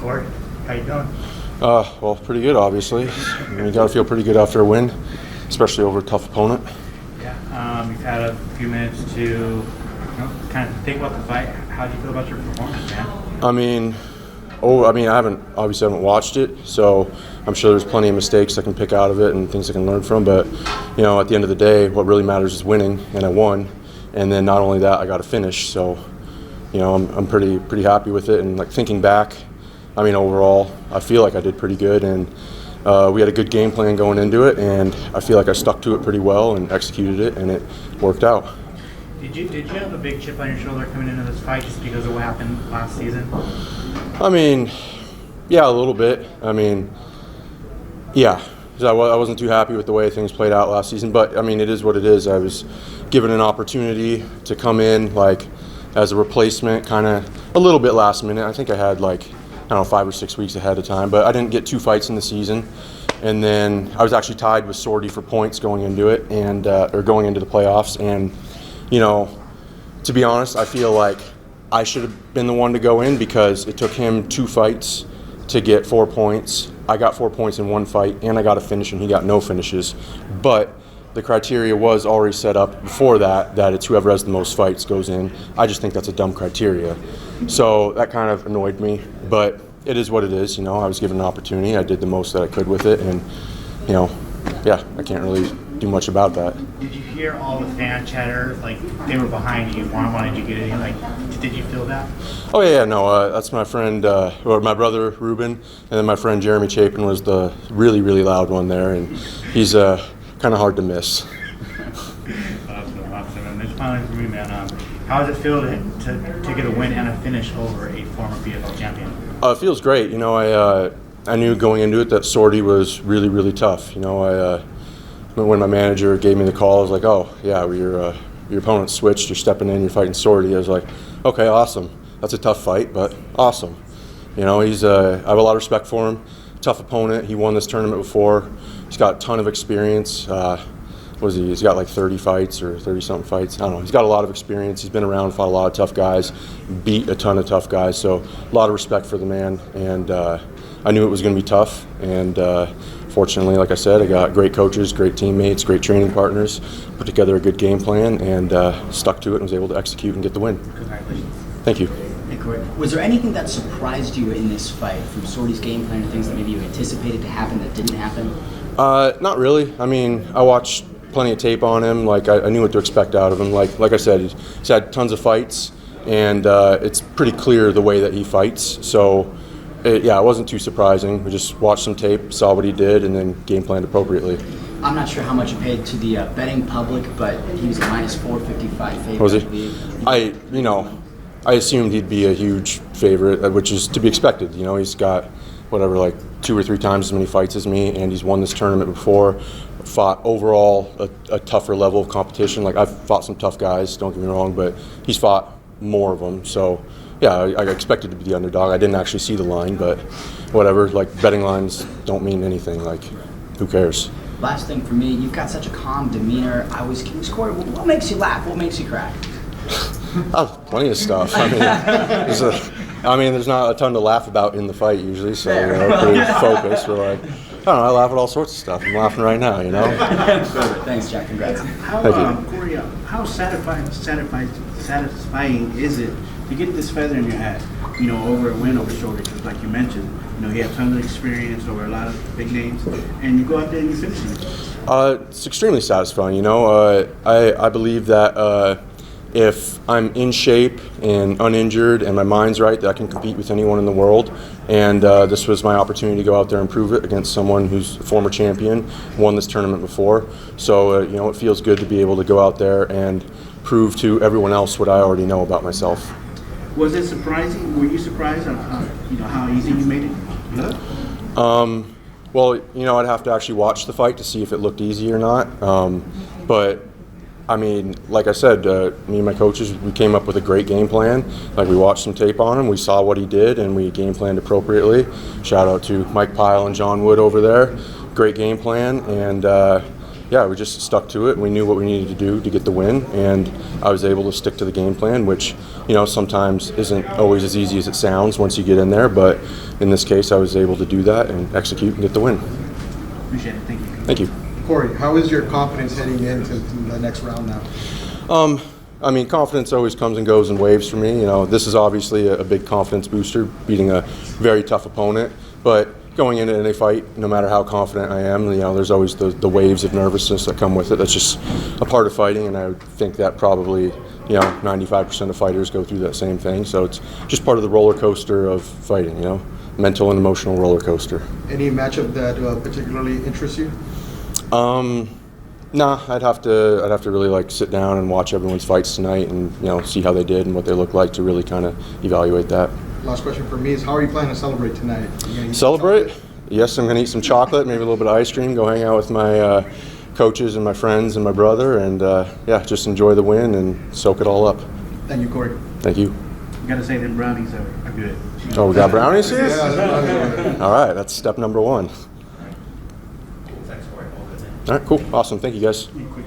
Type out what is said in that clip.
Cory, how you doing? Well, pretty good, obviously. You got to feel pretty good after a win, especially over a tough opponent. Yeah, you've had a few minutes to kind of think about the fight. How do you feel about your performance, man? I haven't watched it, so I'm sure there's plenty of mistakes I can pick out of it and things I can learn from. But at the end of the day, what really matters is winning, and I won. And then not only that, I got a finish. So, I'm pretty happy with it. And thinking back, overall, I feel like I did pretty good, and we had a good game plan going into it, and I feel like I stuck to it pretty well and executed it, and it worked out. Did you have a big chip on your shoulder coming into this fight just because of what happened last season? Yeah, a little bit. Yeah. I wasn't too happy with the way things played out last season, but it is what it is. I was given an opportunity to come in as a replacement, kind of a little bit last minute. I think I had 5 or 6 weeks ahead of time, but I didn't get 2 fights in the season. And then I was actually tied with Sordy for points going into it, and going into the playoffs. And to be honest, I feel like I should have been the one to go in because it took him 2 fights to get 4 points. I got 4 points in 1 fight, and I got a finish, and he got no finishes. But the criteria was already set up before that it's whoever has the most fights goes in. I just think that's a dumb criteria. So that kind of annoyed me, but it is what it is. I was given an opportunity. I did the most that I could with it, and, I can't really do much about that. Did you hear all the fan chatter? They were behind you, wanted you to get it in. Did you feel that? Oh, yeah, no. That's my friend, or my brother, Ruben, and then my friend Jeremy Chapin was the really, really loud one there, and he's kind of hard to miss. Awesome. And just finally for me, man, how does it feel to get a win and a finish over a former PFL champion? It feels great. I knew going into it that Sordy was really, really tough. When my manager gave me the call, I was like, oh, yeah, your opponent switched, you're stepping in, you're fighting Sordy. I was like, okay, awesome. That's a tough fight, but awesome. I have a lot of respect for him. Tough opponent. He won this tournament before. He's got a ton of experience. He's got 30 fights or 30-something fights. I don't know. He's got a lot of experience. He's been around, fought a lot of tough guys, beat a ton of tough guys. So a lot of respect for the man. And I knew it was going to be tough. And fortunately, like I said, I got great coaches, great teammates, great training partners, put together a good game plan, and stuck to it and was able to execute and get the win. Congratulations. Thank you. Hey, Cory, was there anything that surprised you in this fight, from Sordy's game plan to things that maybe you anticipated to happen that didn't happen? Not really. I watched plenty of tape on him. I knew what to expect out of him. Like I said, he's had tons of fights, and it's pretty clear the way that he fights. So, it wasn't too surprising. We just watched some tape, saw what he did, and then game planned appropriately. I'm not sure how much you paid to the betting public, but he was a -455 favorite. Was he? I assumed he'd be a huge favorite, which is to be expected. He's got 2 or 3 times as many fights as me, and he's won this tournament before. Fought overall a tougher level of competition. I've fought some tough guys, don't get me wrong, but he's fought more of them. So, yeah, I expected to be the underdog. I didn't actually see the line, but whatever. Betting lines don't mean anything. Who cares? Last thing for me, you've got such a calm demeanor. I was curious, Cory, what makes you laugh? What makes you cry? Plenty of stuff. There's not a ton to laugh about in the fight usually, so pretty focused. We're I don't know, I laugh at all sorts of stuff. I'm laughing right now, Thanks, Jack. Congrats. Thank you. Cory, how satisfying is it to get this feather in your hat, over a win over Sordy? Because like you mentioned, you have tons of experience over a lot of big names, and you go out there and you finish it. It's extremely satisfying, I believe that if I'm in shape and uninjured and my mind's right, that I can compete with anyone in the world. And this was my opportunity to go out there and prove it against someone who's a former champion, won this tournament before. So, it feels good to be able to go out there and prove to everyone else what I already know about myself. Was it surprising? Were you surprised on how easy you made it look? Well, I'd have to actually watch the fight to see if it looked easy or not. But like I said, me and my coaches, we came up with a great game plan. We watched some tape on him, we saw what he did, and we game planned appropriately. Shout out to Mike Pyle and John Wood over there. Great game plan, and yeah, we just stuck to it. We knew what we needed to do to get the win, and I was able to stick to the game plan, which, you know, sometimes isn't always as easy as it sounds once you get in there. But in this case, I was able to do that and execute and get the win. Appreciate it. Thank you. Thank you. Cory, how is your confidence heading into the next round now? I mean, confidence always comes and goes in waves for me. You know, this is obviously a big confidence booster, beating a very tough opponent. But going into any fight, no matter how confident I am, you know, there's always the waves of nervousness that come with it. That's just a part of fighting, and I would think that probably, you know, 95% of fighters go through that same thing. So it's just part of the roller coaster of fighting, you know, mental and emotional roller coaster. Any matchup that particularly interests you? Nah, I'd have to really like sit down and watch everyone's fights tonight, and you know, see how they did and what they look like to really kind of evaluate that. Last question for me is, how are you planning to celebrate tonight? Celebrate? Yes, I'm going to eat some chocolate, maybe a little bit of ice cream, go hang out with my coaches and my friends and my brother, and yeah, just enjoy the win and soak it all up. Thank you, Cory. Thank you. You gotta say them brownies are good. Oh, we got brownies here? Yeah, All right, that's step number one. Thanks, Cory. All good. All right, cool, awesome. Thank you, guys. Quick